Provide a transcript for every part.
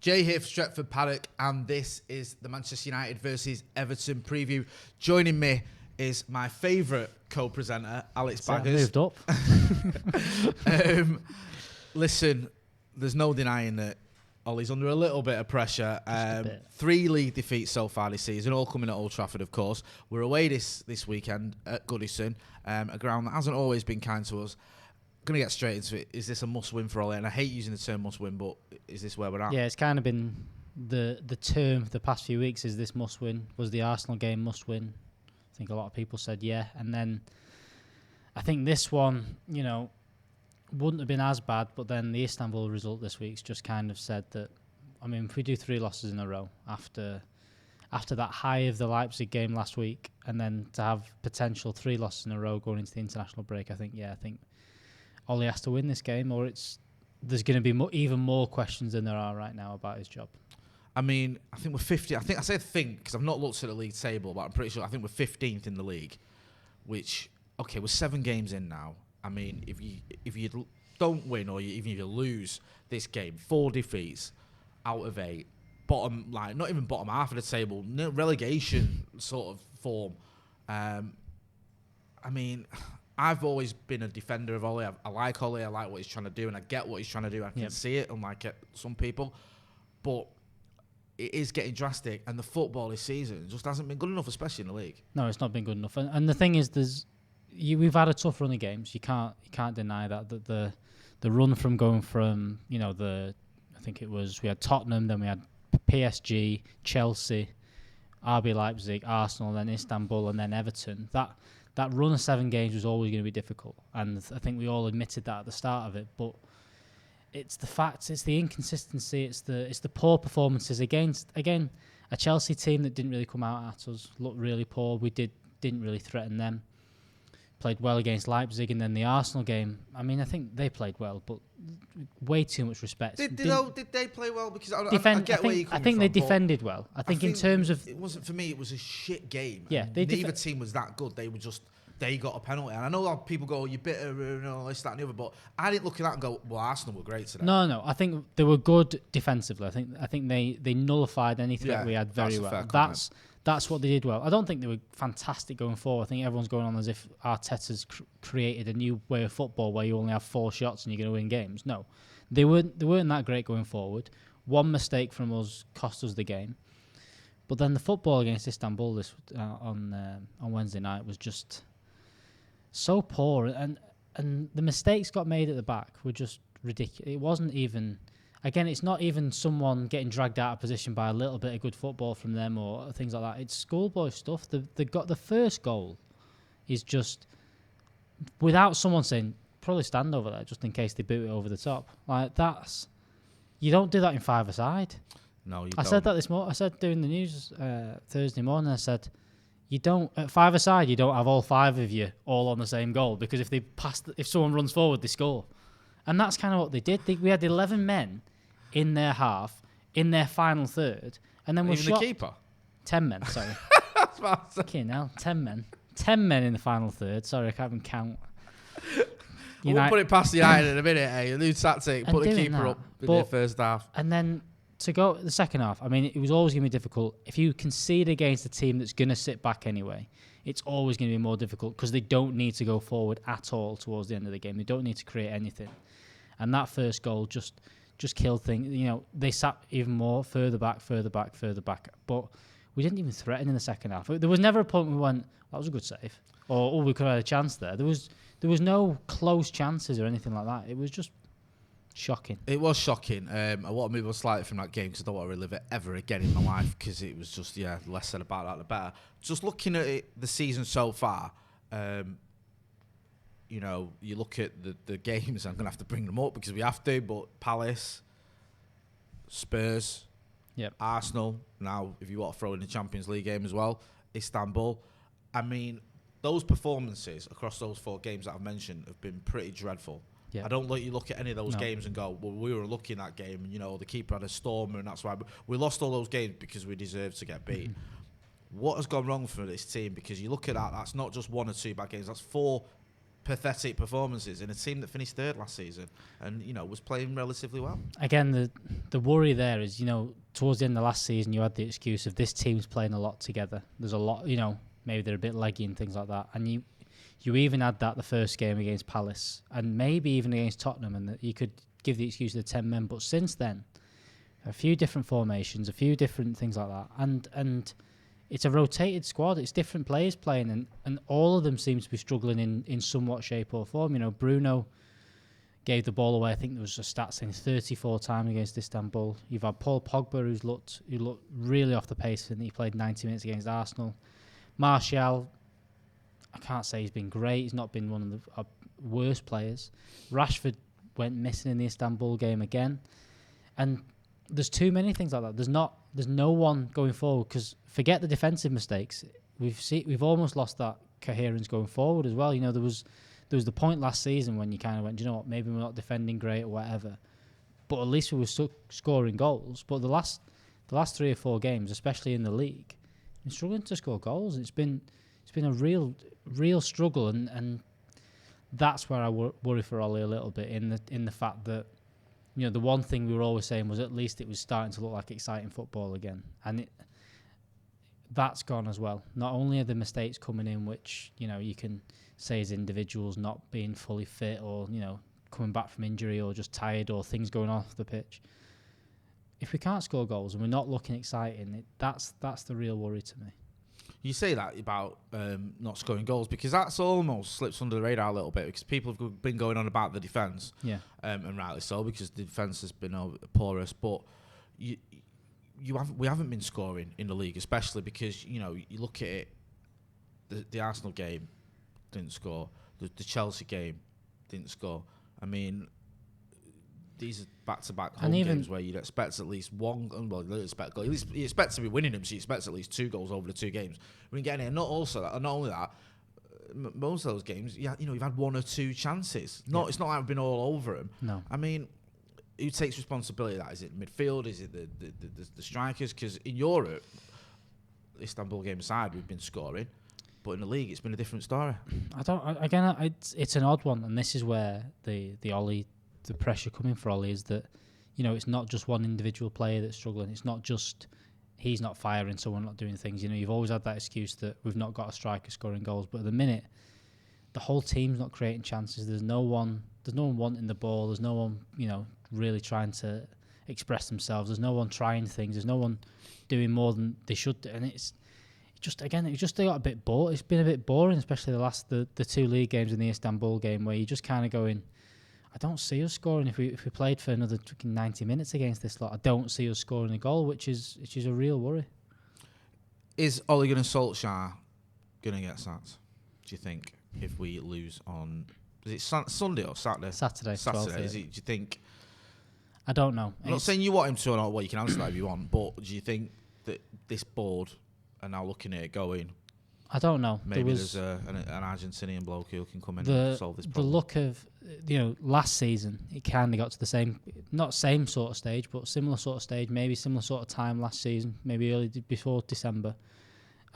Jay here for Stretford, Paddock, and this is the Manchester United versus Everton preview. Joining me is my favourite co-presenter, Alex Baggers. Moved up. Listen, there's no denying that Ollie's under a little bit of pressure. 3 league defeats so far this season, all coming at Old Trafford, of course. We're away this weekend at Goodison, a ground that hasn't always been kind to us. Going to get straight into it. Is this a must-win for Ollie? And I hate using the term must-win, but is this where we're at? Yeah, it's kind of been the term for the past few weeks. Is this must-win? Was the Arsenal game must-win? I think a lot of people said yeah. And then I think this one, wouldn't have been as bad, but then the Istanbul result this week's just kind of said that, if we do 3 losses in a row after that high of the Leipzig game last week, and then to have potential 3 losses in a row going into the international break, I think Ollie has to win this game, or there's going to be even more questions than there are right now about his job. I think we're 50. I said because I've not looked at the league table, but I'm pretty sure I think we're 15th in the league, which, okay, we're 7 games in now. If you don't win or even if you lose this game, 4 defeats out of 8, not even bottom half of the table, relegation sort of form. I've always been a defender of Ollie. I like Ollie. I like what he's trying to do, and I get what he's trying to do. I can see it, unlike some people. But it is getting drastic, and the football this season just hasn't been good enough, especially in the league. No, it's not been good enough. And the thing is, we've had a tough run of games. You can't deny that the run from going from I think it was, we had Tottenham, then we had PSG, Chelsea, RB Leipzig, Arsenal, then Istanbul, and then Everton. That run of 7 games was always going to be difficult, and I think we all admitted that at the start of it. But it's the facts, it's the inconsistency, it's the poor performances against, again, a Chelsea team that didn't really come out at us, looked really poor. We didn't really threaten them. Played well against Leipzig, and then the Arsenal game. I think they played well, but way too much respect. Did they play well? Because I get where you're coming from. I think they defended well. I think in terms of, it wasn't for me. It was a shit game. Yeah, neither team was that good. They got a penalty, and I know a lot of people go, "You're bitter," this, that, and the other. But I didn't look at that and go, "Well, Arsenal were great today." No. I think they were good defensively. I think they nullified any threat we had very well. That's what they did well. I don't think they were fantastic going forward. I think everyone's going on as if Arteta's created a new way of football where you only have 4 shots and you're going to win games. No, they weren't that great going forward. One mistake from us cost us the game. But then the football against Istanbul on Wednesday night was just so poor, and the mistakes got made at the back were just ridiculous. It wasn't even. Again, it's not even someone getting dragged out of position by a little bit of good football from them or things like that. It's schoolboy stuff. The first goal is just, without someone saying, probably stand over there just in case they boot it over the top. You don't do that in 5-a-side. No, you don't. I said that this morning. I said during the news Thursday morning, I said, you don't, at 5-a-side, you don't have all 5 of you all on the same goal, because if someone runs forward, they score. And that's kind of what they did. We had 11 men in their half, in their final third, and then we shot... the keeper? 10 men, sorry. Okay, now 10 men. 10 men in the final third. Sorry, I can't even count. We'll put it past the United in a minute, A new tactic, put the keeper up in the first half. And then to go the second half, it was always going to be difficult. If you concede against a team that's going to sit back anyway, it's always going to be more difficult because they don't need to go forward at all towards the end of the game. They don't need to create anything. And that first goal just killed things. They sat even more further back. But we didn't even threaten in the second half. There was never a point where we went, that was a good save, or we could have had a chance there. There was no close chances or anything like that. It was just shocking. It was shocking. I want to move on slightly from that game because I don't want to relive it ever again in my life, because it was just, less said about that, the better. Just looking at it, the season so far, you look at the games, I'm going to have to bring them up because we have to, but Palace, Spurs, Arsenal, now if you want to throw in the Champions League game as well, Istanbul. Those performances across those 4 games that I've mentioned have been pretty dreadful. Yep. I don't let you look at any of those games and go, well, we were lucky in that game, and the keeper had a stormer, and that's why we lost all those games because we deserved to get beat. What has gone wrong for this team? Because you look at that's not just 1 or 2 bad games, that's 4 pathetic performances in a team that finished third last season and, was playing relatively well. Again, the worry there is, towards the end of last season, you had the excuse of this team's playing a lot together. There's a lot, maybe they're a bit leggy and things like that. And you even had that the first game against Palace and maybe even against Tottenham, and that you could give the excuse of the 10 men. But since then, a few different formations, a few different things like that. And it's a rotated squad. It's different players playing, and all of them seem to be struggling in somewhat shape or form. Bruno gave the ball away. I think there was a stat saying 34 times against Istanbul. You've had Paul Pogba, who looked really off the pace, and he played 90 minutes against Arsenal. Martial, I can't say he's been great. He's not been one of the worst players. Rashford went missing in the Istanbul game again, and there's too many things like that. There's no one going forward, because forget the defensive mistakes. We've almost lost that coherence going forward as well. There was the point last season when you kind of went, do you know what, maybe we're not defending great or whatever, but at least we were scoring goals. But the last 3 or 4 games, especially in the league, we're struggling to score goals. It's been a real struggle, and that's where I worry for Ollie a little bit, in the fact that the one thing we were always saying was at least it was starting to look like exciting football again, and that's gone as well. Not only are the mistakes coming in, which you can say as individuals not being fully fit, or coming back from injury, or just tired, or things going off the pitch. If we can't score goals and we're not looking exciting, that's the real worry to me. You say that about not scoring goals, because that's almost slips under the radar a little bit, because people have been going on about the defence, and rightly so, because the defence has been porous. But we haven't been scoring in the league, especially because you look at it. The Arsenal game didn't score. The Chelsea game didn't score. I mean, these are back-to-back home games where you'd expect at least one. Well, you expect to be winning them, so you expect at least 2 goals over the 2 games. We get it. Not only that, most of those games, you've had 1 or 2 chances. It's not like we've been all over them. No. I mean, who takes responsibility of that? Is it midfield? Is it the strikers? Because in Europe, the Istanbul game aside, we've been scoring, but in the league, it's been a different story. It's an odd one, and this is where the pressure coming for Ollie is that, it's not just one individual player that's struggling. It's not just he's not firing, so we're not doing things. You've always had that excuse that we've not got a striker scoring goals, but at the minute, the whole team's not creating chances. There's no one wanting the ball. There's no one, really trying to express themselves. There's no one trying things. There's no one doing more than they should do. And it just got a bit bored. It's been a bit boring, especially the 2 league games in the Istanbul game, where you just kind of going, I don't see us scoring if we played for another 90 minutes against this lot. I don't see us scoring a goal, which is a real worry. Is Ole Gunnar Solskjaer going to get sacked, do you think, if we lose on... Is it Sunday or Saturday? Saturday. Is it, do you think... I don't know. I'm not saying you want him to or not. Well, you can answer that if you want. But do you think that this board are now looking at it going... I don't know. Maybe there's an Argentinian bloke who can come in and solve this problem. The look of, last season, it kind of got to the same, not same sort of stage, but similar sort of stage, maybe similar sort of time last season, maybe early before December.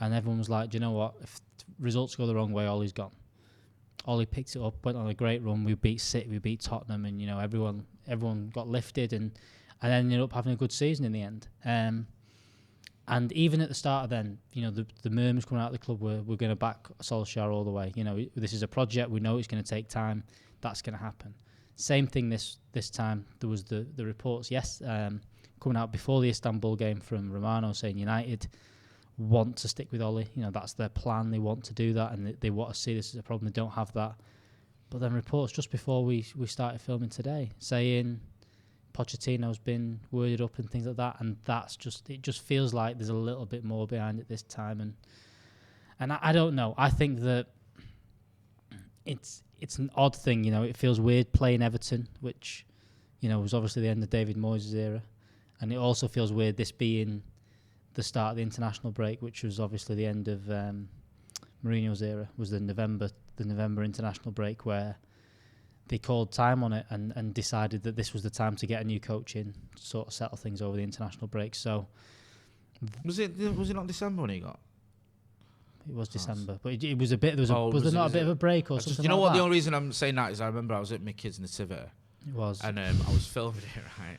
And everyone was like, do you know what? If results go the wrong way, Ollie's gone. Ollie picked it up, went on a great run. We beat City, we beat Tottenham, and everyone got lifted and ended up having a good season in the end. And even at the start of then, the murmurs coming out of the club were going to back Solskjaer all the way. This is a project. We know it's going to take time. That's going to happen. Same thing this time. There was the reports, coming out before the Istanbul game from Romano saying United want to stick with Ollie. That's their plan. They want to do that, and they want to see this as a problem. They don't have that. But then reports just before we started filming today saying Pochettino's been worded up and things like that, and it just feels like there's a little bit more behind it this time, and I don't know. I think that it's an odd thing, it feels weird playing Everton, which was obviously the end of David Moyes' era, and it also feels weird this being the start of the international break, which was obviously the end of Mourinho's era, was the November international break, where they called time on it and decided that this was the time to get a new coach in, sort of settle things over the international break. So was it not December when he got? it was December. But it was a bit. Was there not a bit of a break or something? You know like what? that? The only reason I'm saying that is I remember I was at my kids' nativity. It was. And I was filming it, right?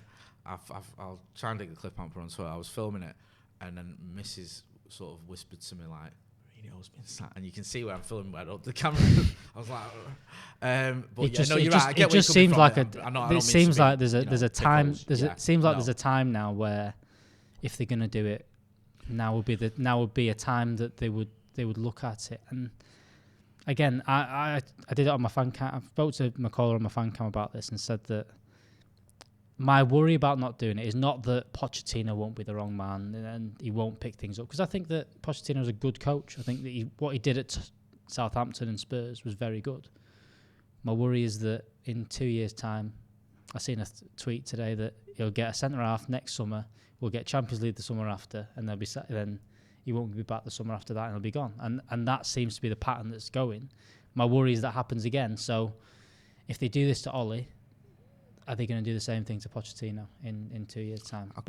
I'll try and dig the clip on for on Twitter. I was filming it, and then Mrs. sort of whispered to me like, "Mourinho's been sat," and you can see where I'm filming where the camera. I was like, but it you're right. I get it just seems like it seems like there's a time. It seems like there's a time now where, if they're gonna do it, now would be a time that they would look at it. And again, I did it on my fan cam. I spoke to McCullough on my fan cam about this and said that my worry about not doing it is not that Pochettino won't be the wrong man and he won't pick things up, because I think that Pochettino is a good coach. I think that what he did at Southampton and Spurs was very good. My worry is that in 2 years' time, I seen a tweet today that he'll get a centre half next summer, we'll get Champions League the summer after, and they'll be then he won't be back the summer after that, and he'll be gone. And that seems to be the pattern that's going. My worry is that happens again. So if they do this to Ollie, are they going to do the same thing to Pochettino in 2 years' time? I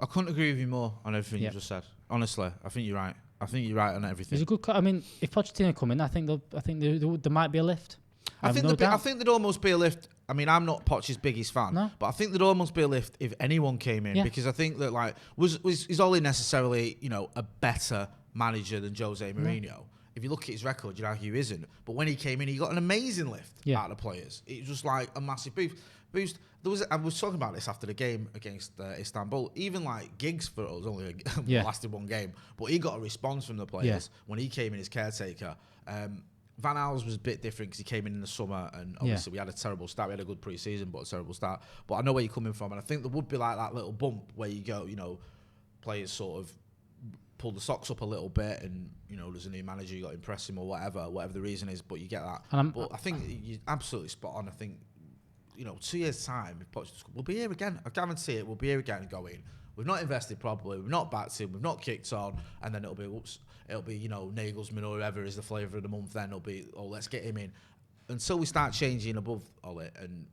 couldn't agree with you more on everything you just said. Honestly, I think you're right. I think you're right on everything. He's a good. I mean, if Pochettino come in, I think there might be a lift. I think there'd almost be a lift. I mean, I'm not Poch's biggest fan, but I think there'd almost be a lift if anyone came in, because I think that is Ollie necessarily a better manager than Jose Mourinho? No. If you look at his record, you'd argue he isn't. But when he came in, he got an amazing lift out of the players. It was just like a massive boost. I was talking about this after the game against Istanbul. Even like Giggs for us only lasted one game, but he got a response from the players when he came in as caretaker. Van Aal's was a bit different because he came in the summer, and obviously we had a terrible start. We had a good pre-season, but a terrible start. But I know where you're coming from, and I think there would be like that little bump where you go, players sort of pull the socks up a little bit, and there's a new manager, you got to impress him or whatever the reason is. But you get that. But I think you're absolutely spot on. I think 2 years time, we'll be here again. I guarantee it. We'll be here again and going, we've not invested properly, we've not backed him, we've not kicked on, and then it'll be Nagelsmann or whoever is the flavour of the month. Then it'll be, let's get him in. Until we start changing above all it and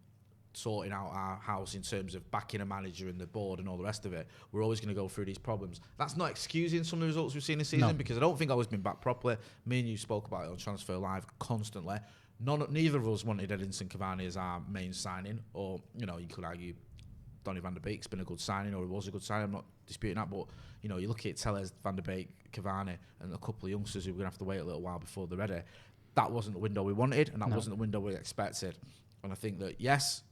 sorting out our house in terms of backing a manager and the board and all the rest of it, we're always going to go through these problems. That's not excusing some of the results we've seen this season, because I don't think Ollie's been backed properly. Me and you spoke about it on Transfer Live constantly. Neither of us wanted Edinson Cavani as our main signing, or you could argue Donny van der Beek's been a good signing, or it was a good signing. I'm not disputing that, but you look at Tellez, Van der Beek, Cavani, and a couple of youngsters who we're going to have to wait a little while before they're ready. That wasn't the window we wanted, and that wasn't the window we expected. And I think that yes,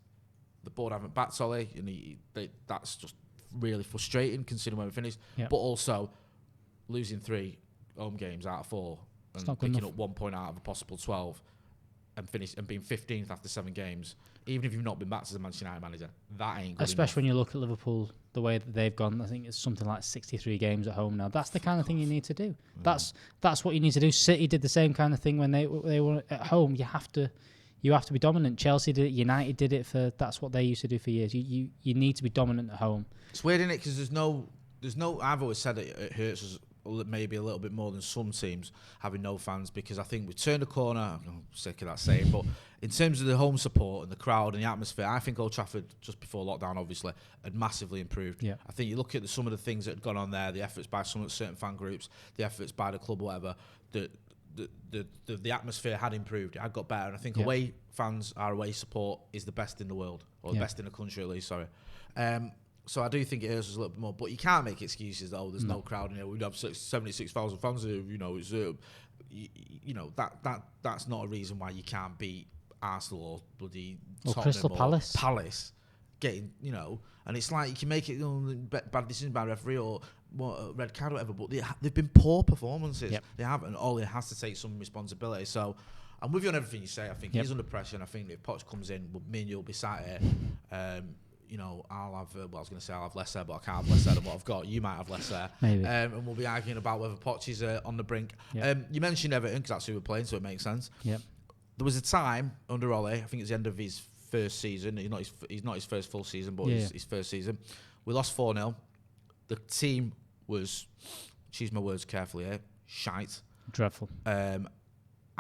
the board haven't backed Ollie, and that's just really frustrating considering where we finished. But also losing 3 home games out of 4 and picking up 1 point out of a possible 12. And being 15th after 7 games, even if you've not been back as a Manchester United manager, that ain't good Especially enough. when you look at Liverpool, the way that they've gone, I think it's something like 63 games at home now. That's the kind of thing you need to do. That's what you need to do. City did the same kind of thing when they were at home. You have to be dominant. Chelsea did it. United did it that's what they used to do for years. You need to be dominant at home. It's weird, isn't it? Because there's no. I've always said it hurts us maybe a little bit more than some teams having no fans, because I think we turned a corner. I'm sick of that saying, but in terms of the home support and the crowd and the atmosphere, I think Old Trafford, just before lockdown obviously, had massively improved. I think you look at some of the things that had gone on there, the efforts by certain fan groups, the efforts by the club, whatever, the atmosphere had improved. It had got better, and I think away fans, our away support is the best in the world, or the best in the country at least, sorry. So I do think it hurts us a little bit more, but you can't make excuses though. There's no crowd in here. We'd have 76,000 fans here. That's not a reason why you can't beat Arsenal or bloody Tottenham Crystal Palace. Palace, getting and it's like you can make it bad decision by referee or red card or whatever, but they've been poor performances. They haven't. Ollie has to take some responsibility. So I'm with you on everything you say. I think he's under pressure, and I think if Poch comes in, me and you'll be sat here. I'll have, I was going to say I'll have less there, but I can't have less there than what I've got. You might have less there. Maybe. And we'll be arguing about whether Poch is on the brink. You mentioned Everton, because that's who we're playing, so it makes sense. There was a time under Ollie, I think it's the end of his first season. He's not his first full season, but his first season. We lost 4-0. The team was, choose my words carefully here, shite. Dreadful. And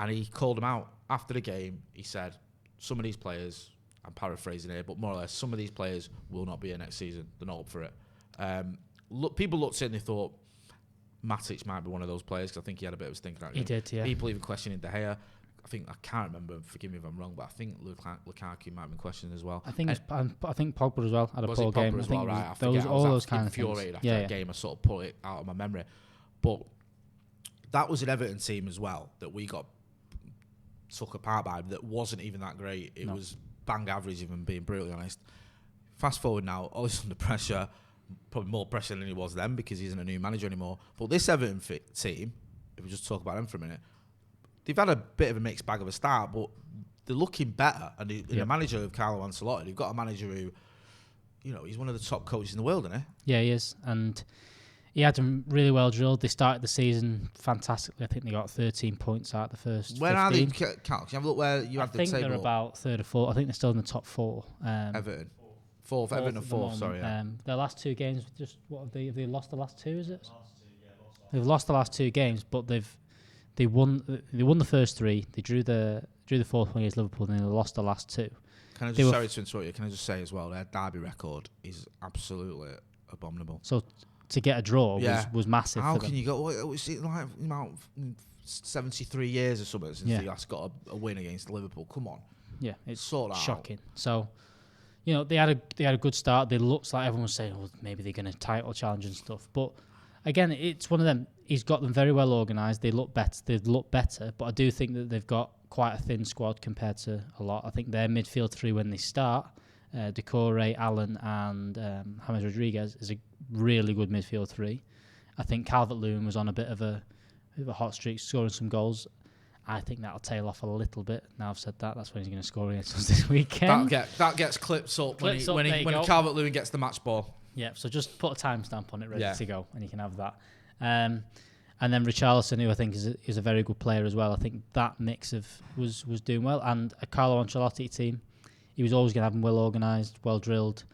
he called them out. After the game, he said, some of these players, I'm paraphrasing here, but more or less, some of these players will not be here next season. They're not up for it. People looked at it and they thought, Matic might be one of those players, because I think he had a bit of a stinker out. He did, yeah. People even questioning De Gea. I can't remember, forgive me if I'm wrong, but I think Lukaku might have been questioned as well. I think Pogba as well had a poor game. As well, right? All those kind of things. Infuriated after that game, I sort of pulled it out of my memory. But that was an Everton team as well that we got took apart by, that wasn't even that great. It was bang average, even being brutally honest. Fast forward now, always under pressure, probably more pressure than he was then because he isn't a new manager anymore. But this Everton team, if we just talk about them for a minute, they've had a bit of a mixed bag of a start, but they're looking better. And the manager of Carlo Ancelotti, they've got a manager who, he's one of the top coaches in the world, isn't he? Yeah, he is. And he had them really well drilled. They started the season fantastically. I think they got 13 points out the first 15. Where are they, Cal? Can you have a look where you have the table? I think they're about third or fourth. I think they're still in the top four. Everton. Fourth, Everton and fourth, sorry. Yeah. Their last two games, have they lost the last two, is it? They've lost the last two games, but they won the first three. They drew the fourth one against Liverpool, and they lost the last two. Sorry to interrupt you, can I just say as well, their derby record is absolutely abominable. So to get a draw was massive. How can you go? Was it like 73 years or something since they last got a win against Liverpool? Come on. Yeah, it's shocking. So, they had a good start. They looked like everyone was saying, maybe they're going to title challenge and stuff. But again, it's one of them. He's got them very well organised. They look better. But I do think that they've got quite a thin squad compared to a lot. I think their midfield three when they start, Decore, Allen, and James Rodriguez is a really good midfield three. I think Calvert-Lewin was on a bit of a hot streak, scoring some goals. I think that'll tail off a little bit. Now I've said that, that's when he's going to score against us this weekend. That gets clipped up when Calvert-Lewin gets the match ball. Yeah, so just put a timestamp on it, ready to go, and you can have that. And then Richarlison, who I think is a very good player as well. I think that mix was doing well. And a Carlo Ancelotti team, he was always going to have them well organised, well drilled,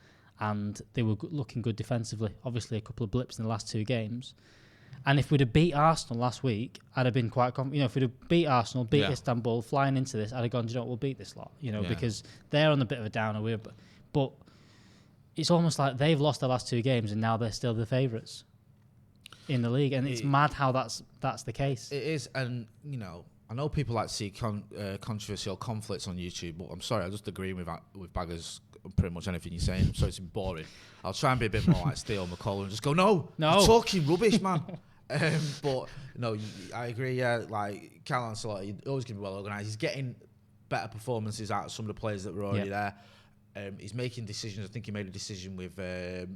and they were looking good defensively. Obviously, a couple of blips in the last two games. And if we'd have beat Arsenal last week, I'd have been quite confident. If we'd have beat Arsenal, beat Istanbul, flying into this, I'd have gone, we'll beat this lot. Because they're on a bit of a downer. But it's almost like they've lost their last two games and now they're still the favourites in the league. And it's mad how that's the case. It is. And, I know people like to see controversial conflicts on YouTube, but I'm sorry, I just agree with Baggers pretty much anything you're saying. So it's boring. I'll try and be a bit more like Steele McCall and just go, no, you're talking rubbish, man. But no, I agree. Yeah, like Carlo Ancelotti, always going to be well organised. He's getting better performances out of some of the players that were already there. He's making decisions. I think he made a decision with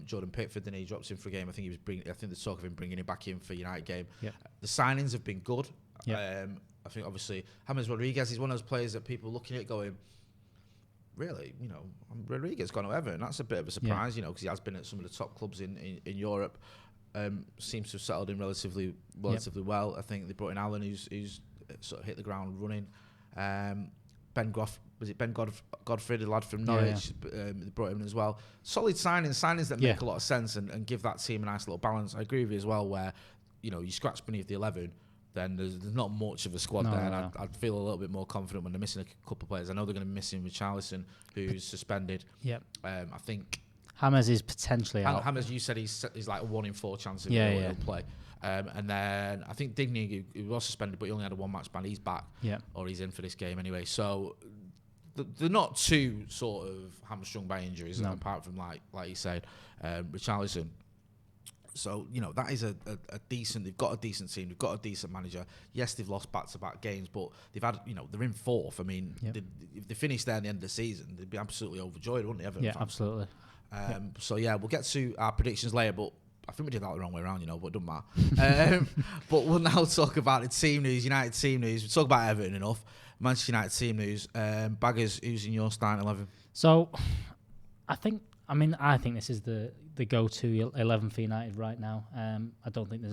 Jordan Pickford, then he drops in for a game. I think there's talk of him bringing him back in for United game. Yep. The signings have been good. Yep. I think obviously James Rodriguez is one of those players that people are looking at going, really, Rodriguez gone to Everton. That's a bit of a surprise, because he has been at some of the top clubs in Europe. Seems to have settled in relatively well. I think they brought in Allen, who's sort of hit the ground running. Ben Godfrey, the lad from Norwich, they brought him in as well. Solid signings that make a lot of sense and give that team a nice little balance. I agree with you as well, where you scratch beneath the 11, then there's not much of a squad there, and I'd feel a little bit more confident when they're missing a couple of players. I know they're going to be missing Richarlison, who's suspended. Yep. I think James is potentially out. James, you said he's like a 1 in 4 chance of he'll play. And then I think Digny, who was suspended, but he only had a 1-match ban. He's back, or he's in for this game anyway. So they're not too sort of hamstrung by injuries, apart from like you said, Richarlison. So that is a decent. They've got a decent team. They've got a decent manager. Yes, they've lost back-to-back games, but they've had they're in 4th. I mean, if they finish there at the end of the season, they'd be absolutely overjoyed, wouldn't they? Everton fans? Absolutely. So we'll get to our predictions later, but I think we did that the wrong way around, but it doesn't matter. But we'll now talk about the team news, United team news. We talk about Everton enough. Manchester United team news. Baggers, who's in your starting 11? So, I think this is the go-to 11 for United right now. I don't think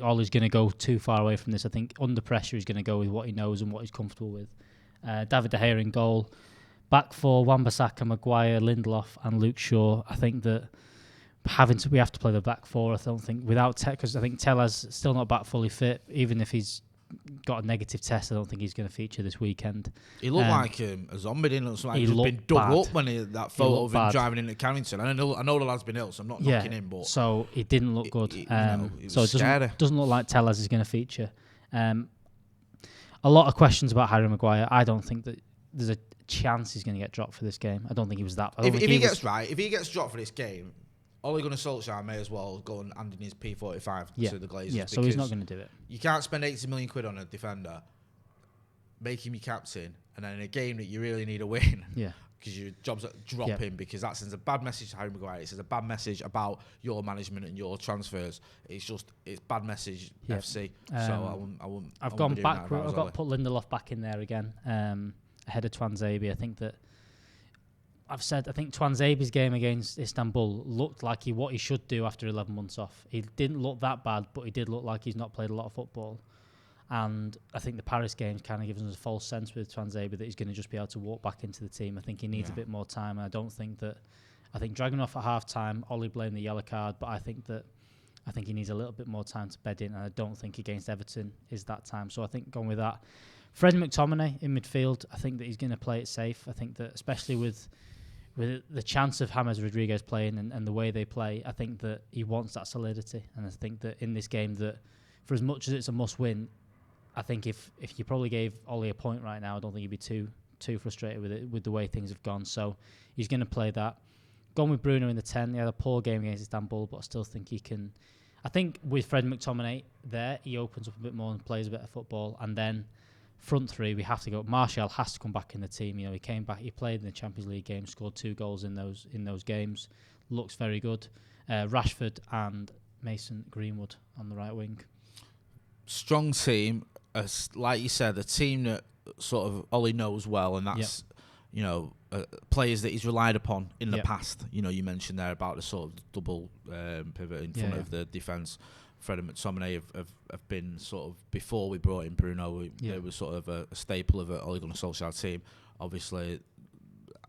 Ollie's going to go too far away from this. I think under pressure he's going to go with what he knows and what he's comfortable with. David De Gea in goal. Back four, Wan-Bissaka, Maguire, Lindelof and Luke Shaw. I think that we have to play the back four. I don't think without Tek, because I think Tella's still not back fully fit, even if he's got a negative test. I don't think he's going to feature this weekend. He looked like a zombie, didn't he? Like he's been dug up when that photo of him driving into Carrington. I know the lad's been ill, so I'm not knocking him, but so it didn't look good. So it doesn't look like Tellez is going to feature. A lot of questions about Harry Maguire. I don't think that there's a chance he's going to get dropped for this game. I don't think he was that. If he gets dropped for this game, Ole Gunnar Solskjaer may as well go and hand in his P45 to the Glazers. Yeah, so he's not going to do it. You can't spend 80 million quid on a defender, make him your captain, and then in a game that you really need a win, because your job's dropping, because that sends a bad message to Harry Maguire. It sends a bad message about your management and your transfers. It's bad message FC. So I wouldn't. I've got to put Lindelof back in there again ahead of Twanzebe. I think that. I think Twanzebe's game against Istanbul looked like what he should do after 11 months off. He didn't look that bad, but he did look like he's not played a lot of football. And I think the Paris game's kind of given us a false sense with Twanzebe that he's going to just be able to walk back into the team. I think he needs a bit more time. And I think dragging off at half time, Ollie blamed the yellow card, but I think he needs a little bit more time to bed in, and I don't think against Everton is that time. So I think going with that. Fred McTominay in midfield, I think that he's going to play it safe. I think that especially with the chance of James Rodriguez playing and the way they play, I think that he wants that solidity. And I think that in this game, that for as much as it's a must-win, I think if you probably gave Ollie a point right now, I don't think he'd be too frustrated with it, with the way things have gone. So he's going to play that. Gone with Bruno in the 10. He had a poor game against Istanbul, but I still think he can. I think with Fred McTominay there, he opens up a bit more and plays a bit of football. And then front three, we have to go. Martial has to come back in the team. He came back. He played in the Champions League game, scored 2 goals in those games. Looks very good. Rashford and Mason Greenwood on the right wing. Strong team, like you said, a team that sort of Ollie knows well, and that's players that he's relied upon in the past. You mentioned there about the sort of double pivot in front of the defence. Fred and McTominay have been sort of, before we brought in Bruno, they were sort of a staple of an Ole Gunnar Solskjaer team. Obviously,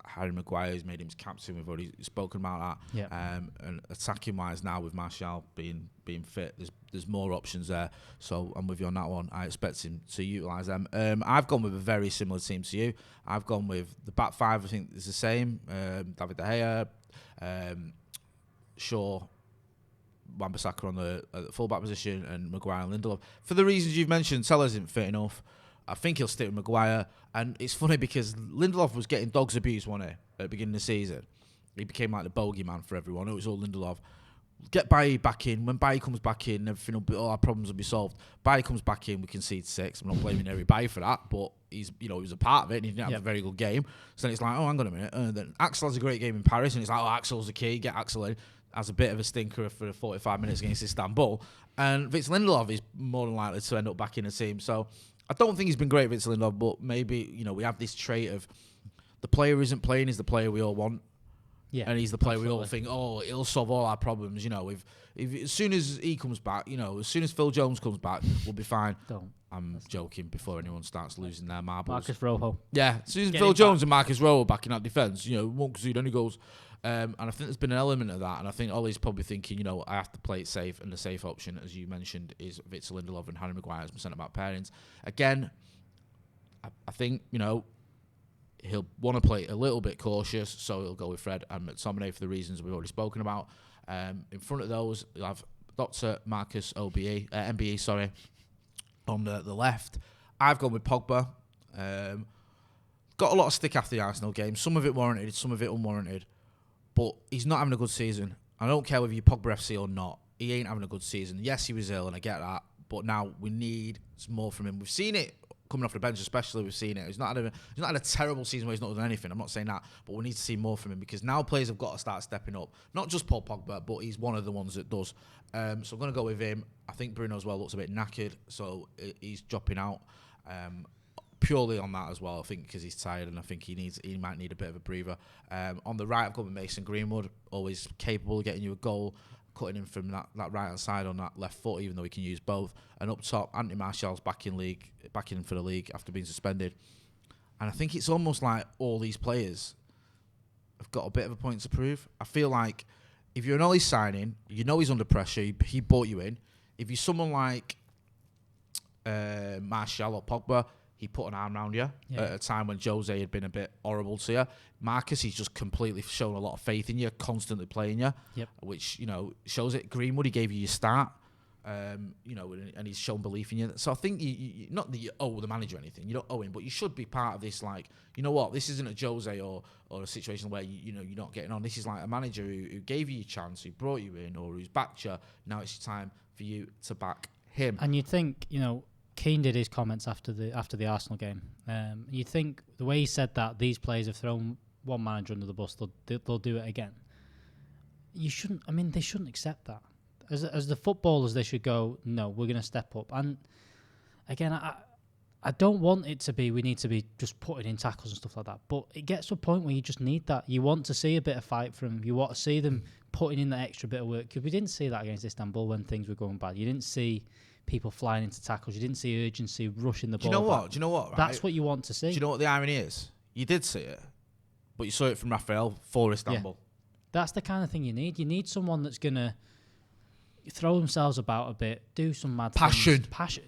Harry Maguire has made him captain. We've already spoken about that. And attacking wise now, with Martial being fit, there's more options there. So I'm with you on that one. I expect him to utilise them. I've gone with a very similar team to you. I've gone with the back five. I think is the same. David De Gea, Shaw, Wan-Bissaka on the full-back position, and Maguire and Lindelof. For the reasons you've mentioned, Tellez isn't fit enough. I think he'll stick with Maguire. And it's funny because Lindelof was getting dog's abuse, wasn't he, at the beginning of the season? He became like the bogeyman for everyone. It was all Lindelof. Get Bailly back in. When Bailly comes back in, all our problems will be solved. Bailly comes back in, we concede 6. I'm not blaming Harry Bailly for that, but he was a part of it, and he didn't have a very good game. So then it's like, hang on a minute. And then Axel has a great game in Paris, and it's like, Axel's the key. Get Axel in. Has a bit of a stinker for the 45 minutes against Istanbul. And Vince Lindelof is more than likely to end up back in the team. So I don't think he's been great, Vince Lindelof, but maybe, we have this trait of the player who isn't playing is the player we all want. Yeah, and he's the player we all think, he'll solve all our problems. If as soon as he comes back, as soon as Phil Jones comes back, we'll be fine. I'm joking before anyone starts losing their marbles. Marcus Rojo. Yeah, as soon as Phil Jones and Marcus Rojo back in that defence, won't concede any goals. And I think there's been an element of that, and I think Ollie's probably thinking, I have to play it safe, and the safe option, as you mentioned, is Victor Lindelof and Harry Maguire as my centre-back pairings. Again, I think, he'll want to play a little bit cautious, so he'll go with Fred and McTominay for the reasons we've already spoken about. In front of those, you'll have Dr. Marcus MBE, on the left. I've gone with Pogba. Got a lot of stick after the Arsenal game. Some of it warranted, some of it unwarranted. But he's not having a good season. I don't care whether you're Pogba FC or not. He ain't having a good season. Yes, he was ill, and I get that. But now we need some more from him. We've seen it coming off the bench, especially. We've seen it. He's not had a terrible season where he's not done anything. I'm not saying that, but we need to see more from him, because now players have got to start stepping up. Not just Paul Pogba, but he's one of the ones that does. So I'm going to go with him. I think Bruno as well looks a bit knackered, so he's dropping out. Purely on that as well, I think, because he's tired, and I think he might need a bit of a breather. On the right, I've got with Mason Greenwood, always capable of getting you a goal, cutting him from that right hand side on that left foot, even though he can use both. And up top, Anthony Martial's back in for the league after being suspended. And I think it's almost like all these players have got a bit of a point to prove. I feel like if you're an Ollie signing, he's under pressure. He brought you in. If you're someone like Martial or Pogba, he put an arm around you at a time when Jose had been a bit horrible to you. Marcus, he's just completely shown a lot of faith in you, constantly playing you, which, shows it. Greenwood, he gave you your start, and he's shown belief in you. So I think, you not that you owe the manager anything, you don't owe him, but you should be part of this, like, you know what, this isn't a Jose or a situation where, you're not getting on. This is like a manager who gave you your chance, who brought you in, or who's backed you. Now it's your time for you to back him. And you'd think, Keane did his comments after the Arsenal game. You'd think the way he said that these players have thrown one manager under the bus, they'll do it again. They shouldn't accept that. As the footballers, they should go, no, we're going to step up. And again, I don't want it to be we need to be just putting in tackles and stuff like that. But it gets to a point where you just need that. You want to see a bit of fight from them. You want to see them putting in that extra bit of work. Because we didn't see that against Istanbul when things were going bad. You didn't see people flying into tackles. You didn't see urgency, rushing the ball. Do you know what? Right? That's what you want to see. Do you know what the irony is? You did see it, but you saw it from Rafael for Istanbul. Yeah. That's the kind of thing you need. You need someone that's going to throw themselves about a bit, do some mad passion,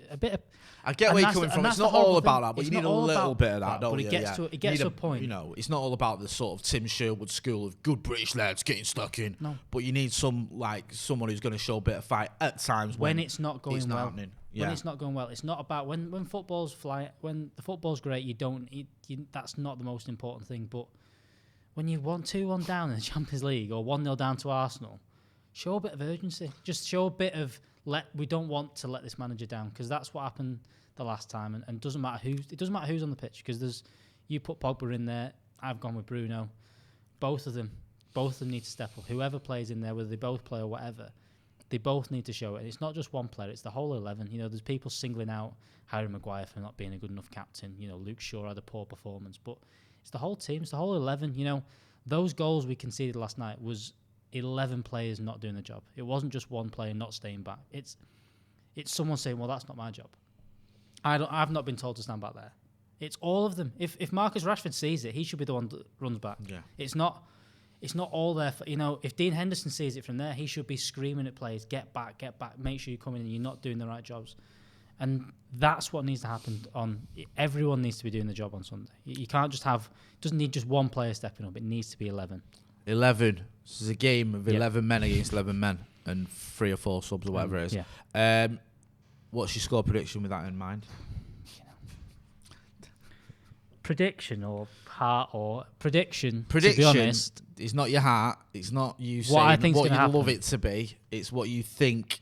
a bit of. I get where you're coming from. It's not all about that, but you need a little bit of that, don't you? But it gets to a point. It's not all about the sort of Tim Sherwood school of good British lads getting stuck in. No. But you need someone who's going to show a bit of fight at times when it's not going well. Happening. Yeah. When it's not going well, it's not about when football's when the football's great. That's not the most important thing. But when you 2-1 down in the Champions League or 1-0 down to Arsenal, show a bit of urgency. Just show a bit of we don't want to let this manager down, because that's what happened the last time. And it doesn't matter who's on the pitch, because you put Pogba in there. I've gone with Bruno. Both of them need to step up. Whoever plays in there, whether they both play or whatever, they both need to show it. And it's not just one player; it's the whole 11. There's people singling out Harry Maguire for not being a good enough captain. Luke Shaw had a poor performance, but it's the whole team. It's the whole 11. Those goals we conceded last night was 11 players not doing the job. It wasn't just one player not staying back. It's someone saying, "Well, that's not my job. I've not been told to stand back there." It's all of them. If Marcus Rashford sees it, he should be the one that runs back. Yeah. It's not all there. If Dean Henderson sees it from there, he should be screaming at players, "Get back, get back! Make sure you come in and you're not doing the right jobs." And that's what needs to happen. Everyone needs to be doing the job on Sunday. You can't just have. It doesn't need just one player stepping up. It needs to be 11. 11. This is a game of 11 men against 11 men and 3 or 4 subs or whatever it is. Yeah. What's your score prediction with that in mind? Prediction or heart or prediction? Prediction, to be honest, it's not your heart. It's not you what I saying what you happen. love it to be. It's what you think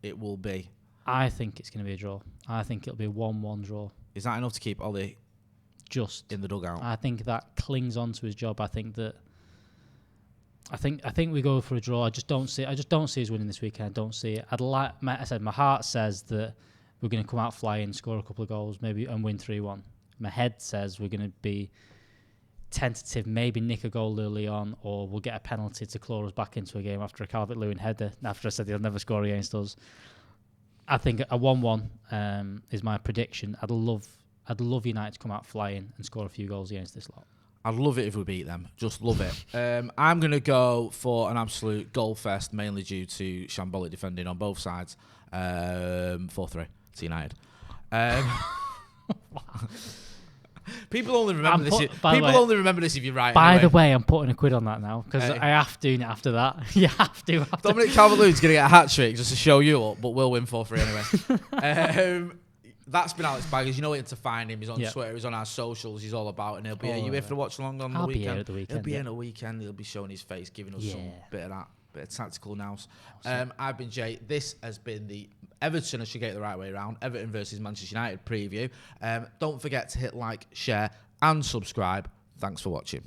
it will be. I think it's going to be a draw. I think it'll be a 1-1 draw. Is that enough to keep Ollie just in the dugout? I think that clings on to his job. I think we go for a draw. I just don't see us winning this weekend. I don't see it. My heart says that we're going to come out flying, score a couple of goals, maybe, and win 3-1. My head says we're going to be tentative, maybe nick a goal early on, or we'll get a penalty to claw us back into a game after a Calvert-Lewin header. After I said he'll never score against us, I think a 1-1 is my prediction. I'd love United to come out flying and score a few goals against this lot. I'd love it if we beat them. Just love it. I'm going to go for an absolute goal fest, mainly due to shambolic defending on both sides. 4-3 to United. People only remember this. Only remember this if you're right. By the way, I'm putting £1 on that now because I have to after that. You have to. Dominic Calvert-Lewin's going to get a hat trick just to show you up, but we'll win 4-3 anyway. That's been Alex Baggers. You know where to find him. He's on Twitter. He's on our socials. He's all about it. And he'll be. Are you here for the watch along on the weekend? I'll be here at the weekend. He'll be here at the weekend. He'll be showing his face, giving us some bit of that, bit of tactical nous. I've been Jay. This has been the Everton. I should get it the right way around. Everton versus Manchester United preview. Don't forget to hit like, share, and subscribe. Thanks for watching.